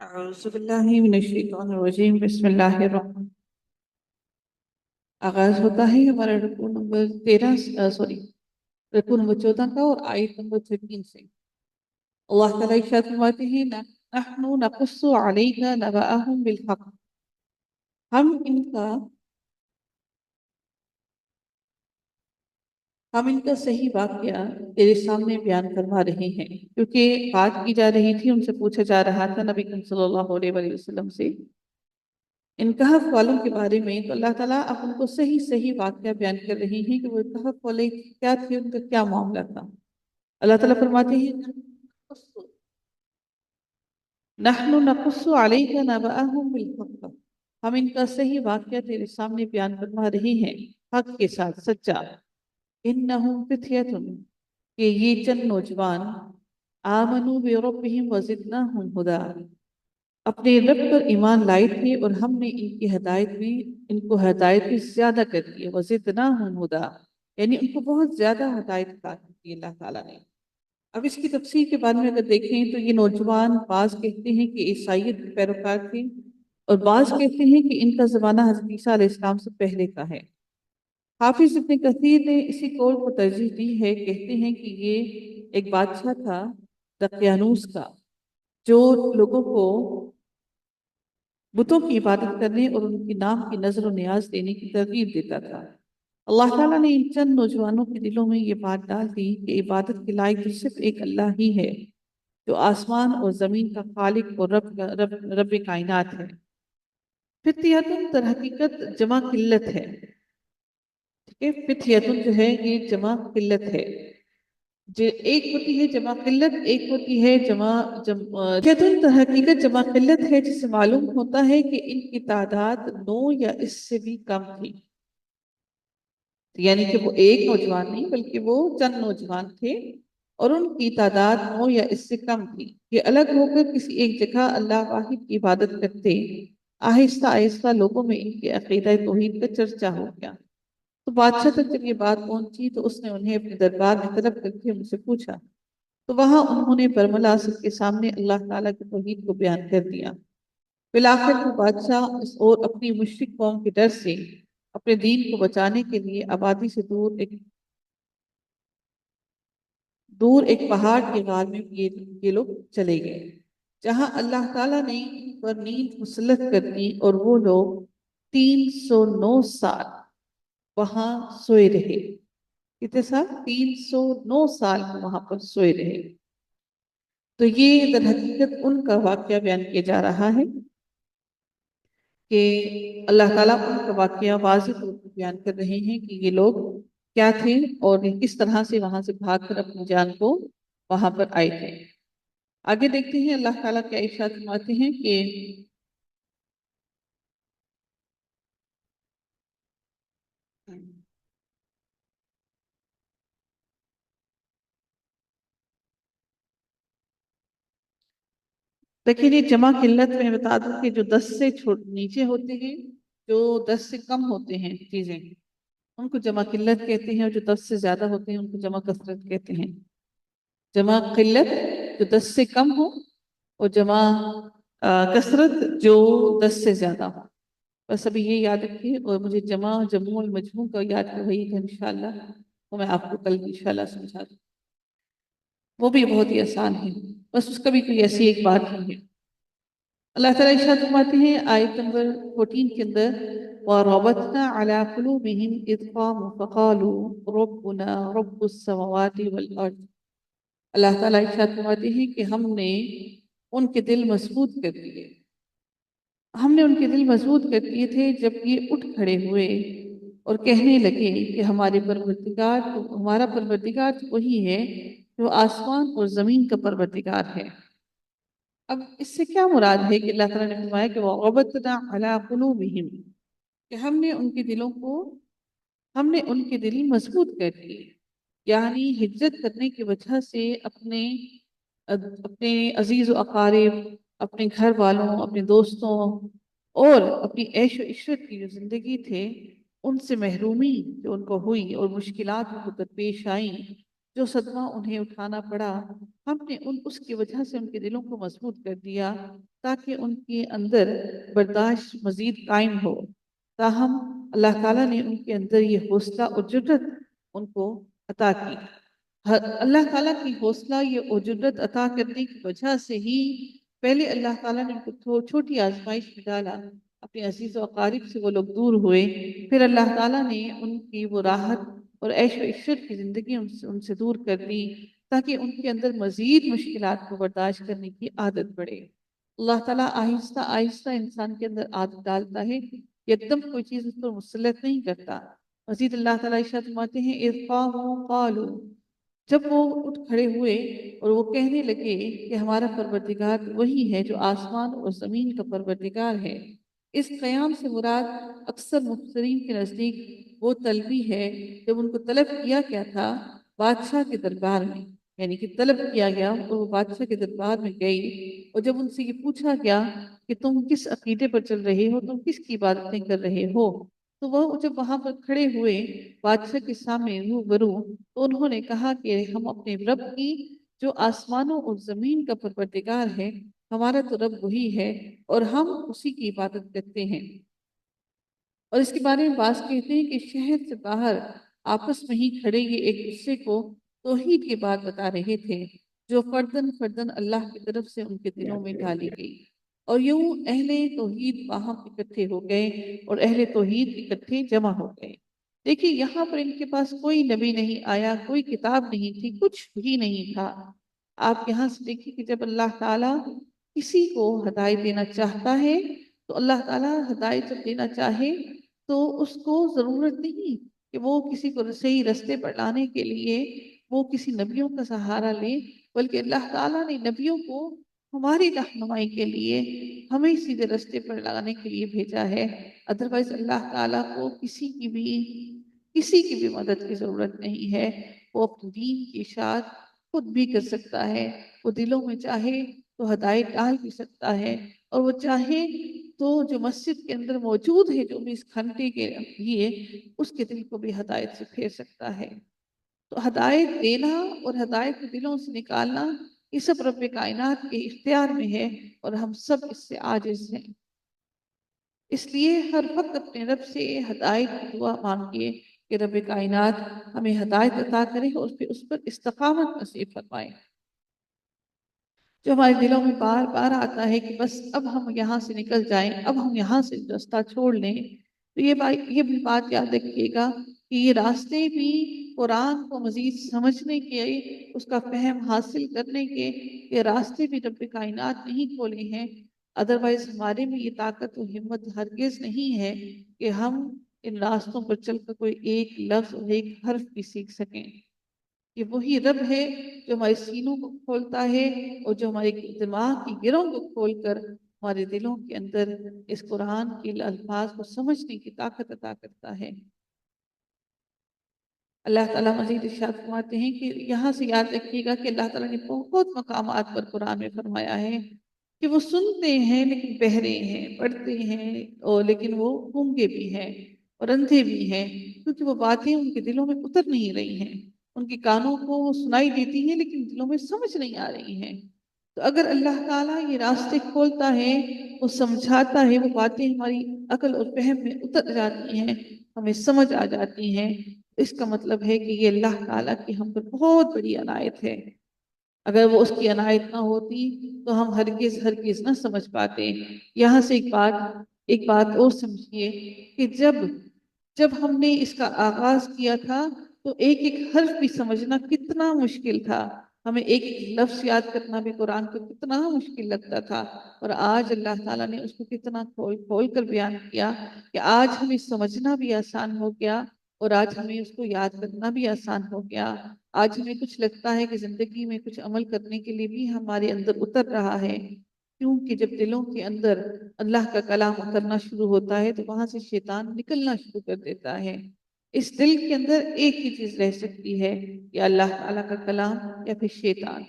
اعوذ باللہ من الشیطان الرجیم بسم اللہ الرحمن آغاز ہوتا ہے ہمارا رکوع نمبر 14 کا اور آیت نمبر 13 سے۔ اللہ تعالیٰ ارشاد فرماتے ہیں نحن نقص علیک نبأہم بالحق، ہم ان کا ہم ان کا صحیح واقعہ تیرے سامنے بیان کروا رہے ہیں، کیونکہ بات کی جا رہی تھی، ان سے پوچھا جا رہا تھا نبی کریم صلی اللہ علیہ وآلہ وسلم سے ان کہف والوں کے بارے میں، تو اللہ تعالیٰ اب ان کو صحیح صحیح واقعہ بیان کر رہی ہیں کہ وہ کہف والے کیا تھے، ان کا کیا معاملہ تھا۔ اللہ تعالیٰ فرماتے ہیں نحن نقص علیک نبأہم بالحق، ہم ان کا صحیح واقعہ تیرے سامنے بیان کروا رہے ہیں حق کے ساتھ، سچا۔ انہم فتیۃ، کہ یہ چند نوجوان، آمنوا بربہم وزدناہم ہدی، اپنے رب پر ایمان لائے تھے اور ہم نے ان کو ہدایت بھی زیادہ کر دی، وزدناہم ہدی، یعنی ان کو بہت زیادہ ہدایت عطا کی اللہ تعالیٰ نے۔ اب اس کی تفسیر کے بارے میں اگر دیکھیں تو یہ نوجوان بعض کہتے ہیں کہ عیسائیت کے پیروکار تھے، اور بعض کہتے ہیں کہ ان کا زمانہ حضرت عیسیٰ علیہ السلام سے پہلے کا ہے۔ حافظ ابن کثیر نے اسی قول کو ترجیح دی ہے، کہتے ہیں کہ یہ ایک بادشاہ تھا دقیانوس کا، جو لوگوں کو بتوں کی عبادت کرنے اور ان کے نام کی نظر و نیاز دینے کی ترغیب دیتا تھا۔ اللہ تعالیٰ نے ان چند نوجوانوں کے دلوں میں یہ بات ڈال دی کہ عبادت کے لائق تو صرف ایک اللہ ہی ہے، جو آسمان اور زمین کا خالق اور رب کائنات ہے۔ فتیتن در حقیقت جمع قلت ہے، ٹھیک ہے، فتیتن جو ہے یہ جمع قلت ہے، جو ایک ہوتی ہے جمع قلت، ایک ہوتی ہے فتیتن در حقیقت جمع قلت ہے، جس سے معلوم ہوتا ہے کہ ان کی تعداد 9 یا اس سے بھی کم تھی، یعنی کہ وہ ایک نوجوان نہیں بلکہ وہ چند نوجوان تھے اور ان کی تعداد 9 یا اس سے کم تھی۔ یہ الگ ہو کر کسی ایک جگہ اللہ واحد کی عبادت کرتے، آہستہ آہستہ لوگوں میں ان کے عقیدہ توحید کا چرچا ہو گیا۔ تو بادشاہ تک جب یہ بات پہنچی تو اس نے انہیں اپنے دربار میں طلب کر کے ان سے پوچھا، تو وہاں انہوں نے برملا سب کے سامنے اللہ تعالیٰ کے توحید کو بیان کر دیا۔ بالآخر وہ بادشاہ اور اپنی مشرک قوم کے ڈر سے اپنے دین کو بچانے کے لیے آبادی سے دور ایک پہاڑ کے غار میں یہ لوگ چلے گئے، جہاں اللہ تعالیٰ نے ان پر نیند مسلط کر دی، اور وہ لوگ 309 سال وہاں سوئے رہے۔ کتنے سال؟ 309 سال وہاں پر سوئے رہے۔ تو یہ در حقیقت ان کا واقعہ بیان کیا جا رہا ہے کہ اللہ تعالیٰ ان کا واقعہ واضح طور پر بیان کر رہے ہیں کہ یہ لوگ کیا تھے اور کس طرح سے وہاں سے بھاگ کر اپنی جان کو وہاں پر آئے تھے۔ آگے دیکھتے ہیں اللہ تعالیٰ کیا ارشاد فرماتے ہیں کہ دیکھیں یہ جمع قلت میں بتا دوں کہ جو 10 سے نیچے ہوتے ہیں، جو 10 سے کم ہوتے ہیں چیزیں، ان کو جمع قلت کہتے ہیں، اور جو 10 سے زیادہ ہوتے ہیں ان کو جمع کثرت کہتے ہیں۔ جمع قلت جو 10 سے کم ہو، اور جمع کثرت جو 10 سے زیادہ ہو۔ بس ابھی یہ یاد رکھیے، اور مجھے جمع المجموع کا یاد رہی تھا انشاءاللہ، وہ میں آپ کو کل انشاءاللہ سمجھا دوں، وہ بھی بہت ہی آسان ہے، بس اس کا بھی کوئی ایسی ایک بات نہیں ہے۔ اللہ تعالیٰ ارشاد فرماتے ہیں آیت نمبر 14 کے اندر وَرَبَطْنَا عَلَىٰ قُلُوبِهِمْ إِذْ قَامُوا فَقَالُوا رَبُّنَا رَبُّ السَّمَوَاتِ وَالْأَرْضِ۔ اللہ تعالیٰ ارشاد فرماتے ہیں کہ ہم نے ان کے دل مضبوط کر دیے، ہم نے ان کے دل مضبوط کر دیے تھے جب یہ اٹھ کھڑے ہوئے اور کہنے لگے کہ ہمارا پروردگار تو وہی ہے جو آسمان اور زمین کا پروردگار ہے۔ اب اس سے کیا مراد ہے کہ اللہ تعالیٰ نے فرمایا کہ وَرَبَطْنَا عَلَىٰ قُلُوبِهِمْ، کہ ہم نے ان کے دل مضبوط کر دیے، یعنی ہجرت کرنے کی وجہ سے اپنے عزیز و اقارب، اپنے گھر والوں، اپنے دوستوں اور اپنی عیش و عشرت کی جو زندگی تھے ان سے محرومی جو ان کو ہوئی، اور مشکلات ان کو درپیش آئیں، جو صدمہ انہیں اٹھانا پڑا، ہم نے اس کی وجہ سے ان کے دلوں کو مضبوط کر دیا تاکہ ان کے اندر برداشت مزید قائم ہو۔ تاہم اللہ تعالیٰ نے ان کے اندر یہ حوصلہ اور جرت ان کو عطا کی۔ اللہ تعالیٰ کی حوصلہ یہ اور جرت عطا کرنے کی وجہ سے ہی پہلے اللہ تعالیٰ نے ان کو چھوٹی آزمائش میں ڈالا، اپنے عزیز و اقارب سے وہ لوگ دور ہوئے، پھر اللہ تعالیٰ نے ان کی وہ راحت اور عیش و عشرت کی زندگی ان سے دور کر دی تاکہ ان کے اندر مزید مشکلات کو برداشت کرنے کی عادت بڑھے۔ اللہ تعالیٰ آہستہ آہستہ انسان کے اندر عادت ڈالتا ہے، یکدم کوئی چیز اس پر مسلط نہیں کرتا۔ مزید اللہ تعالیٰ ارشاد فرماتے ہیں اذ قاموا قالوا، جب وہ اٹھ کھڑے ہوئے اور وہ کہنے لگے کہ ہمارا پروردگار وہی ہے جو آسمان اور زمین کا پروردگار ہے۔ اس قیام سے مراد اکثر مفسرین کے نزدیک وہ طلبی ہے جب ان کو طلب کیا گیا تھا بادشاہ کے دربار میں، یعنی کہ طلب کیا گیا اور وہ بادشاہ کے دربار میں گئی، اور جب ان سے یہ پوچھا گیا کہ تم کس عقیدے پر چل رہے ہو، تم کس کی عبادتیں کر رہے ہو، تو وہ جب وہاں پر کھڑے ہوئے بادشاہ کے سامنے روبرو، تو انہوں نے کہا کہ ہم اپنے رب کی جو آسمانوں اور زمین کا پروردگار ہے، ہمارا تو رب وہی ہے اور ہم اسی کی عبادت کرتے ہیں۔ اور اس کے بارے میں بعض کہتے ہیں کہ شہر سے باہر آپس میں ہی کھڑے یہ ایک دوسرے کو توحید کی بات بتا رہے تھے جو فردن فردن اللہ کی طرف سے ان کے دلوں میں ڈالی گئی، اور یوں اہل توحید باہم اکٹھے ہو گئے اور اہل توحید اکٹھے جمع ہو گئے۔ دیکھیے یہاں پر ان کے پاس کوئی نبی نہیں آیا، کوئی کتاب نہیں تھی، کچھ بھی نہیں تھا۔ آپ یہاں سے دیکھیے کہ جب اللہ تعالیٰ کسی کو ہدایت دینا چاہتا ہے تو اللہ تعالیٰ ہدایت جب دینا چاہے تو اس کو ضرورت نہیں کہ وہ کسی کو صحیح رستے پر لانے کے لیے وہ کسی نبیوں کا سہارا لے، بلکہ اللہ تعالیٰ نے نبیوں کو ہماری رہنمائی کے لیے ہمیں سیدھے رستے پر لانے کے لیے بھیجا ہے۔ ادروائز اللہ تعالیٰ کو کسی کی بھی مدد کی ضرورت نہیں ہے، وہ اپنے دین کی اشاعت خود بھی کر سکتا ہے۔ وہ دلوں میں چاہے تو ہدایت ڈال بھی سکتا ہے، اور وہ چاہے تو جو مسجد کے اندر موجود ہے 24 گھنٹے کے لیے اس کے دل کو بھی ہدایت سے پھیر سکتا ہے۔ تو ہدایت دینا اور ہدایت کو دلوں سے نکالنا یہ سب رب کائنات کے اختیار میں ہے، اور ہم سب اس سے عاجز ہیں۔ اس لیے ہر وقت اپنے رب سے ہدایت کی دعا مانگیے کہ رب کائنات ہمیں ہدایت عطا کرے اور پھر اس پر استقامت نصیب فرمائے۔ جو ہمارے دلوں میں بار بار آتا ہے کہ بس اب ہم یہاں سے نکل جائیں، اب ہم یہاں سے راستہ چھوڑ لیں، تو یہ بھی بات یاد رکھیے گا کہ یہ راستے بھی قرآن کو مزید سمجھنے کے، اس کا فہم حاصل کرنے کے، یہ راستے بھی رب کائنات نہیں کھولے ہیں۔ ادروائز ہمارے میں یہ طاقت و ہمت ہرگز نہیں ہے کہ ہم ان راستوں پر چل کر کوئی ایک لفظ اور ایک حرف بھی سیکھ سکیں۔ یہ وہی رب ہے جو ہمارے سینوں کو کھولتا ہے اور جو ہمارے دماغ کی گروں کو کھول کر ہمارے دلوں کے اندر اس قرآن کے الفاظ کو سمجھنے کی طاقت عطا کرتا ہے۔ اللہ تعالیٰ مزید ارشاد فرماتے ہیں کہ یہاں سے یاد رکھیے گا کہ اللہ تعالیٰ نے بہت مقامات پر قرآن میں فرمایا ہے کہ وہ سنتے ہیں لیکن بہرے ہیں، پڑھتے ہیں اور لیکن وہ گونگے بھی ہیں اور اندھے بھی ہیں، کیونکہ وہ باتیں ان کے دلوں میں اتر نہیں رہی ہیں، ان کے کانوں کو وہ سنائی دیتی ہیں لیکن دلوں میں سمجھ نہیں آ رہی ہیں۔ تو اگر اللہ تعالیٰ یہ راستے کھولتا ہے، وہ سمجھاتا ہے، وہ باتیں ہماری عقل اور فہم میں اتر جاتی ہیں، ہمیں سمجھ آ جاتی ہیں، اس کا مطلب ہے کہ یہ اللہ تعالیٰ کی ہم پر بہت بڑی عنایت ہے۔ اگر وہ اس کی عنایت نہ ہوتی تو ہم ہرگز نہ سمجھ پاتے۔ یہاں سے ایک بات اور سمجھیے کہ جب ہم نے اس کا آغاز کیا تھا تو ایک ایک حرف بھی سمجھنا کتنا مشکل تھا، ہمیں ایک ایک لفظ یاد کرنا بھی قرآن کو کتنا مشکل لگتا تھا، اور آج اللہ تعالیٰ نے اس کو کتنا کھول کر بیان کیا کہ آج ہمیں سمجھنا بھی آسان ہو گیا اور آج ہمیں اس کو یاد کرنا بھی آسان ہو گیا۔ آج ہمیں کچھ لگتا ہے کہ زندگی میں کچھ عمل کرنے کے لیے بھی ہمارے اندر اتر رہا ہے، کیونکہ جب دلوں کے اندر اللہ کا کلام اترنا شروع ہوتا ہے تو وہاں سے شیطان نکلنا شروع کر دیتا ہے۔ اس دل کے اندر ایک ہی چیز رہ سکتی ہے، یا اللہ تعالیٰ کا کلام یا پھر شیطان۔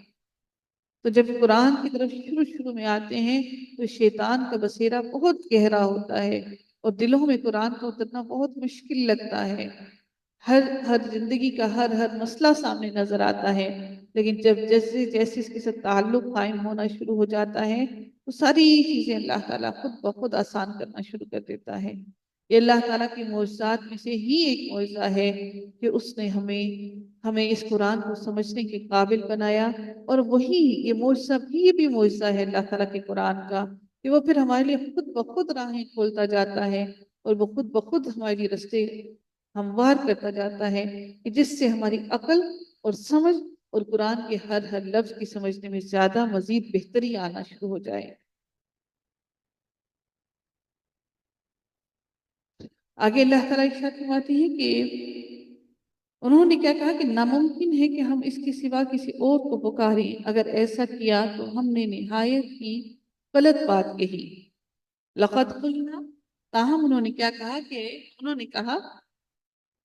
تو جب قرآن کی طرف شروع میں آتے ہیں تو شیطان کا بسیرا بہت گہرا ہوتا ہے اور دلوں میں قرآن کا اترنا بہت مشکل لگتا ہے۔ ہر زندگی کا ہر مسئلہ سامنے نظر آتا ہے، لیکن جب جیسے جیسے اس کے ساتھ تعلق قائم ہونا شروع ہو جاتا ہے تو ساری چیزیں اللہ تعالیٰ خود بخود آسان کرنا شروع کر دیتا ہے۔ یہ اللہ تعالیٰ کی معجزات میں سے ہی ایک معجزہ ہے کہ اس نے ہمیں اس قرآن کو سمجھنے کے قابل بنایا، اور وہی یہ معجزہ بھی معجزہ ہے اللہ تعالیٰ کے قرآن کا کہ وہ پھر ہمارے لیے خود بخود راہیں کھولتا جاتا ہے، اور وہ خود بخود ہمارے لیے رستے ہموار کرتا جاتا ہے کہ جس سے ہماری عقل اور سمجھ اور قرآن کے ہر لفظ کی سمجھنے میں زیادہ مزید بہتری آنا شروع ہو جائے۔ آگے اللہ تعالیٰ ارشاد فرماتے ہیں کہ انہوں نے کیا کہا کہ ناممکن ہے کہ ہم اس کے سوا کسی اور کو پکاریں، اگر ایسا کیا تو ہم نے نہایت ہی غلط بات کہی۔ لقد قلنا، تاہم انہوں نے کیا کہا کہ انہوں نے کہا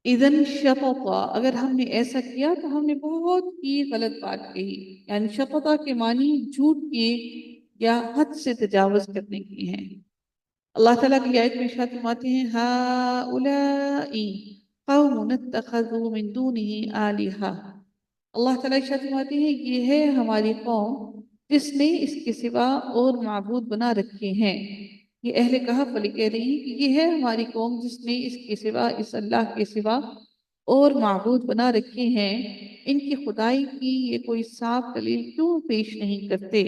اذن شططا، اگر ہم نے ایسا کیا تو ہم نے بہت ہی غلط بات کہی۔ یعنی شططا کے معنی جھوٹ کی یا حد سے تجاوز کرنے کی ہیں۔ اللہ تعالیٰ کی آیت میں ارشاد فرماتے ہیں ہؤلاء قوم اتخذوا من دونه آلہہ، اللہ تعالیٰ ارشاد فرماتے ہیں یہ ہے ہماری قوم جس نے اس کے سوا اور معبود بنا رکھے ہیں۔ یہ اہل کہف والے کہہ رہی ہیں کہ یہ ہے ہماری قوم جس نے اس کے سوا، اس اللہ کے سوا اور معبود بنا رکھے ہیں، ان کی خدائی کی یہ کوئی صاف دلیل کیوں پیش نہیں کرتے؟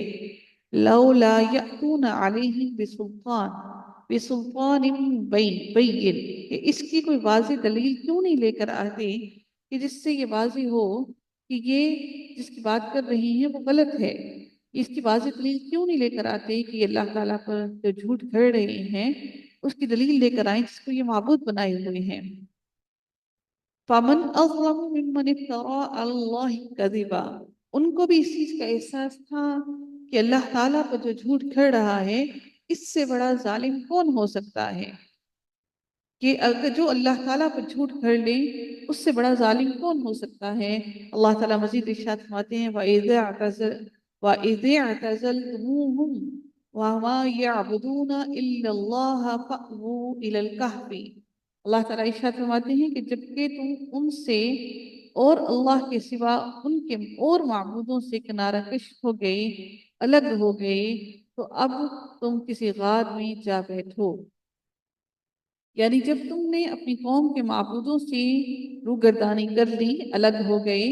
لولا یأتون علیہم بسلطان بین، کہ اس کی کوئی واضح دلیل کیوں نہیں لے کر آتے کہ جس سے یہ واضح ہو کہ یہ جس کی بات کر رہی ہیں وہ غلط ہے۔ اس کی واضح دلیل کیوں نہیں لے کر آتے کہ یہ اللہ تعالیٰ پر جو جھوٹ گھڑ رہے ہیں اس کی دلیل لے کر آئیں جس کو یہ معبود بنائے ہوئے ہیں۔ فَمَنْ أَظْلَمُ مِمَّنِ افْتَرَىٰ عَلَى اللَّهِ كَذِبًا، ان کو بھی اس چیز کا احساس تھا کہ اللہ تعالیٰ پر جو جھوٹ گھڑ رہا ہے اس سے بڑا ظالم کون ہو سکتا ہے، کہ اگر جو اللہ تعالیٰ پر جھوٹ گھڑ لے اس سے بڑا ظالم کون ہو سکتا ہے۔ اللہ تعالیٰ مزید ارشاد فرماتے ہیں وَإِذِ اعْتَزَلْتُمُوهُمْ وَمَا يَعْبُدُونَ إِلَّا اللَّهَ فَأْوُوا إِلَى الْكَهْفِ، اللہ تعالیٰ ارشاد فرماتے ہیں کہ جبکہ تم ان سے اور اللہ کے سوا ان کے اور معبودوں سے کنارہ کش ہو گئے، الگ ہو گئے، تو اب تم کسی غار میں جا بیٹھو۔ یعنی جب تم نے اپنی قوم کے معبودوں سے روگردانی کر لی، الگ ہو گئے،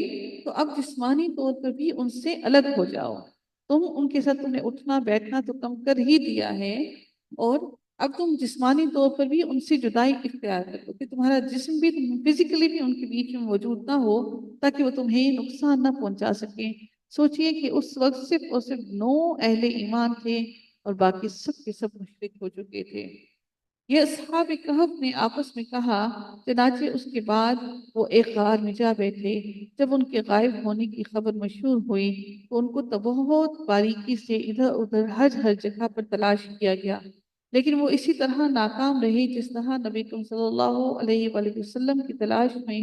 تو اب جسمانی طور پر بھی ان سے الگ ہو جاؤ۔ تم ان کے ساتھ تم نے اٹھنا بیٹھنا تو کم کر ہی دیا ہے، اور اب تم جسمانی طور پر بھی ان سے جدائی اختیار کرو کہ تمہارا جسم بھی فزیکلی بھی ان کے بیچ میں موجود نہ ہو تاکہ وہ تمہیں نقصان نہ پہنچا سکیں۔ سوچئے کہ اس وقت صرف اور صرف 9 اہل ایمان تھے اور باقی سب کے سب مشرک ہو چکے تھے۔ یہ اصحاب کہف نے آپس میں کہا، چنانچہ اس کے بعد وہ ایک غار میں جا بیٹھے۔ جب ان کے غائب ہونے کی خبر مشہور ہوئی تو ان کو بہت باریکی سے ادھر ادھر ہر جگہ پر تلاش کیا گیا، لیکن وہ اسی طرح ناکام رہے جس طرح نبی کریم صلی اللہ علیہ وآلہ وسلم کی تلاش میں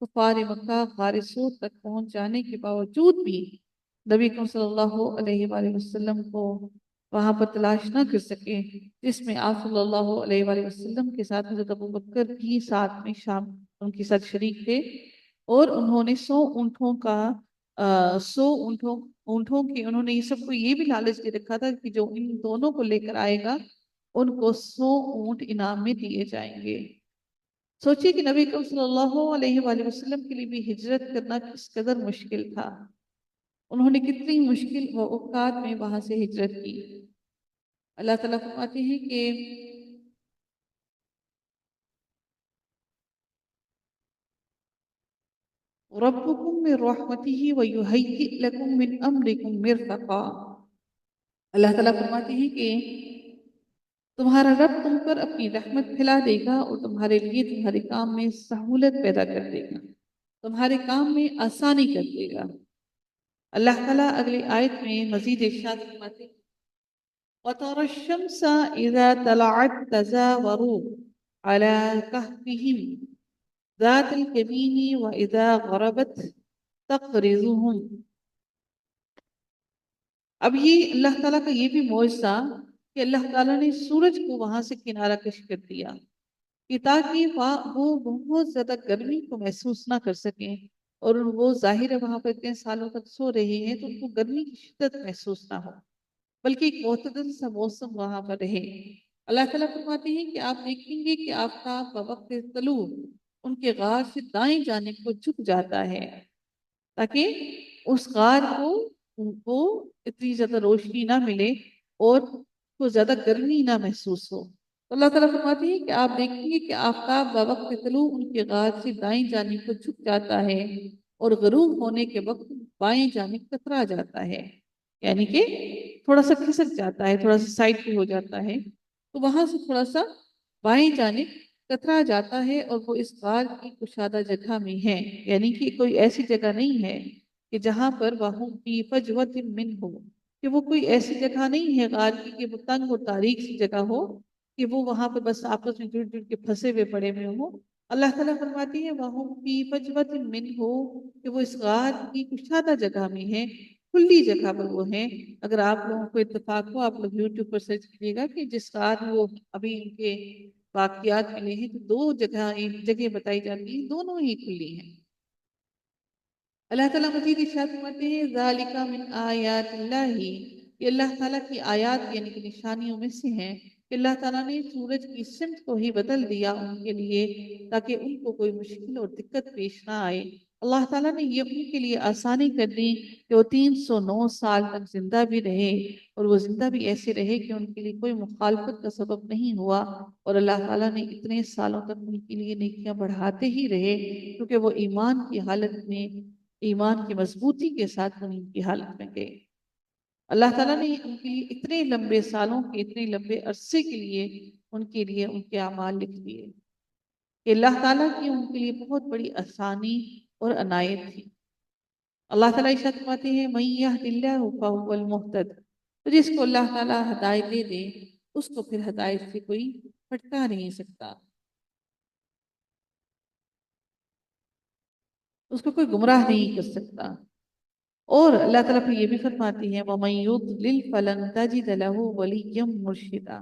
کفار مکہ غار سور تک پہنچ جانے کے باوجود بھی نبی کریم صلی اللہ علیہ وآلہ وسلم کو وہاں پر تلاش نہ کر سکے، جس میں آپ صلی اللہ علیہ وآلہ وسلم کے ساتھ حضرت ابوبکر بھی ساتھ میں شام ان کے ساتھ شریک تھے، اور انہوں نے 100 اونٹوں کا 100 اونٹوں کی انہوں نے یہ سب کو یہ بھی لالچ دے رکھا تھا کہ جو ان دونوں کو لے کر آئے گا ان کو 100 اونٹ انعام میں دیے جائیں گے۔ سوچئے کہ نبی کریم صلی اللہ علیہ وآلہ وسلم کے لیے بھی ہجرت کرنا کس قدر مشکل تھا، انہوں نے کتنی مشکل و اوقات میں وہاں سے ہجرت کی۔ اللہ تعالیٰ فرماتے ہیں کہ رَبُّكُم مِّن رَحْمَتِهِ وَيُهَيِّئْ لَكُم مِّنْ أَمْرِكُم مِّرْفَقًا، اللہ تعالیٰ فرماتے ہیں کہ تمہارا رب تم پر اپنی رحمت پھیلا دے گا اور تمہارے لیے تمہارے کام میں سہولت پیدا کر دے گا، تمہارے کام میں آسانی کر دے گا۔ اللہ تعالیٰ اگلی آیت میں مزید ارشاد فرماتے ہیں وَتَرَى الشَّمْسَ إِذَا طَلَعَتْ تَزَاوَرُ عَلَى كَهْفِهِمْ ذَاتَ الْيَمِينِ وَإِذَا غَرَبَتْ تَقْرِضُهُمْ۔ اب یہ اللہ تعالیٰ کا یہ بھی معجزہ کہ اللہ تعالیٰ نے سورج کو وہاں سے کنارہ کش کر دیا کہ تاکہ وہ بہت زیادہ گرمی کو محسوس نہ کر سکیں، اور وہ ظاہر ہے وہاں پر اتنے سالوں تک سو رہے ہیں تو ان کو گرمی کی شدت محسوس نہ ہو، بلکہ ایک معتدل سا موسم وہاں پر رہے۔ اللہ تعالیٰ فرماتے ہیں کہ آپ دیکھیں گے کہ آفتاب بوقت طلوع ان کے غار سے دائیں جانب کو جھک جاتا ہے، تاکہ اس غار کو ان کو اتنی زیادہ روشنی نہ ملے اور کو زیادہ گرمی نہ محسوس ہو۔ تو اللہ تعالیٰ فرماتے ہیں کہ آپ دیکھیں گے کہ آفتاب بوقت طلوع ان کے غار سے دائیں جانب کو جھک جاتا ہے اور غروب ہونے کے وقت بائیں جانب کترا جاتا ہے، یعنی کہ تھوڑا سا کھسک جاتا ہے، تھوڑا سا سائڈ پہ ہو جاتا ہے، تو وہاں سے تھوڑا سا بائیں جانب کترا جاتا ہے اور وہ اس غار کی کشادہ جگہ میں ہے، یعنی کہ کوئی ایسی جگہ نہیں ہے کہ جہاں پر وہاں فی فجوۃ من ہو، کہ وہ کوئی ایسی جگہ نہیں ہے غار کی کہ وہ تنگ اور تاریک سی جگہ ہو کہ وہ وہاں پہ بس آپس میں جڑ جڑ کے پھنسے ہوئے پڑے ہوئے ہوں۔ اللہ تعالیٰ فرماتی ہے وَهُمْ فِي فَجْوَةٍ مِّنْهُ کہ وہ اس غار کی کشادہ جگہ میں ہے، کھلی جگہ پر وہ ہیں۔ اگر آپ لوگوں کو اتفاق ہو آپ لوگ یوٹیوب پر سرچ کیجیے گا کہ جس غار میں وہ ابھی ان کے واقعات ملے ہیں تو دو جگہ بتائی جاتی ہیں، دونوں ہی کھلی ہیں۔ اللہ تعالیٰ مزید ارشاد فرماتے ہیں ذالک من آیات اللہ، یہ اللہ تعالیٰ کی آیات یعنی کہ نشانیوں میں سے ہیں کہ اللہ تعالیٰ نے سورج کی سمت کو ہی بدل دیا ان کے لیے تاکہ ان کو کوئی مشکل اور دقت پیش نہ آئے۔ اللہ تعالیٰ نے یہ ان کے لیے آسانی کر دی کہ وہ 309 سال تک زندہ بھی رہے اور وہ زندہ بھی ایسے رہے کہ ان کے لیے کوئی مخالفت کا سبب نہیں ہوا، اور اللہ تعالیٰ نے اتنے سالوں تک ان کے لیے نیکیاں بڑھاتے ہی رہے کیونکہ وہ ایمان کی حالت میں، ایمان کی مضبوطی کے ساتھ ان کی حالت میں گئے۔ اللہ تعالیٰ نے ان کے لیے اتنے لمبے سالوں کے، اتنے لمبے عرصے کے لیے ان کے اعمال لکھ دیے کہ اللہ تعالیٰ کی ان کے لیے بہت بڑی آسانی اور عنایت تھی۔ اللہ تعالیٰ ارشاد فرماتے ہیں مَن يَهْدِ اللَّهُ فَهُوَ الْمُهْتَدِ، تو جس کو اللہ تعالیٰ ہدایت دے دے اس کو پھر ہدایت سے کوئی بھٹکا نہیں سکتا، اس کو کوئی گمراہ نہیں کر سکتا۔ اور اللہ تعالیٰ پھر یہ بھی فرماتی ہے وَمَن يُضْلِلْ فَلَن تَجِدَ لَهُ وَلِيًّا مُرْشِدًا،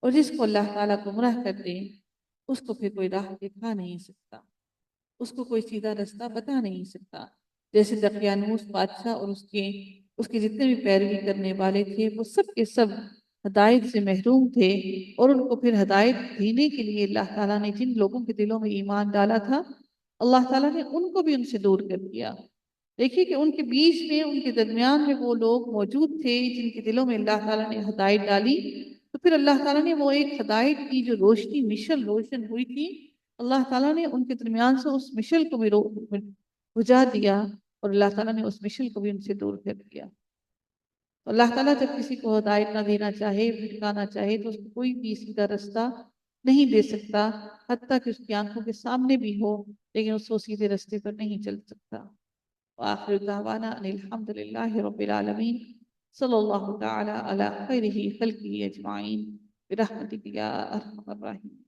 اور جس کو اللہ تعالیٰ گمراہ کر دے اس کو پھر کوئی راہ دکھا نہیں سکتا، اس کو کوئی سیدھا رستہ بتا نہیں سکتا۔ جیسے دقیانوس بادشاہ اور اس کے جتنے بھی پیروی کرنے والے تھے وہ سب کے سب ہدایت سے محروم تھے، اور ان کو پھر ہدایت دینے کے لیے اللہ تعالیٰ نے جن لوگوں کے دلوں میں ایمان ڈالا تھا اللہ تعالیٰ نے ان کو بھی ان سے دور کر دیا۔ دیکھیے کہ ان کے بیچ میں، ان کے درمیان میں وہ لوگ موجود تھے جن کے دلوں میں اللہ تعالیٰ نے ہدایت ڈالی، تو پھر اللہ تعالیٰ نے وہ ایک ہدایت کی جو روشنی مشل روشن ہوئی تھی، اللہ تعالیٰ نے ان کے درمیان سے اس مشل کو بھی بجھا دیا، اور اللہ تعالیٰ نے اس مشل کو بھی ان سے دور کر دیا۔ تو اللہ تعالیٰ جب کسی کو ہدایت نہ دینا چاہے، بھٹکانا چاہے تو اس کو کوئی بھی سیدھا رستہ نہیں دے سکتا، حتیٰ کہ اس کی آنکھوں کے سامنے بھی ہو لیکن اس کو سیدھے رستے پر نہیں چل سکتا۔ وآخر دعوانا ان الحمد للہ رب العالمین، صلی اللہ تعالی علی خیرہ خلقہ اجمعین برحمتک یا ارحم الراحمین۔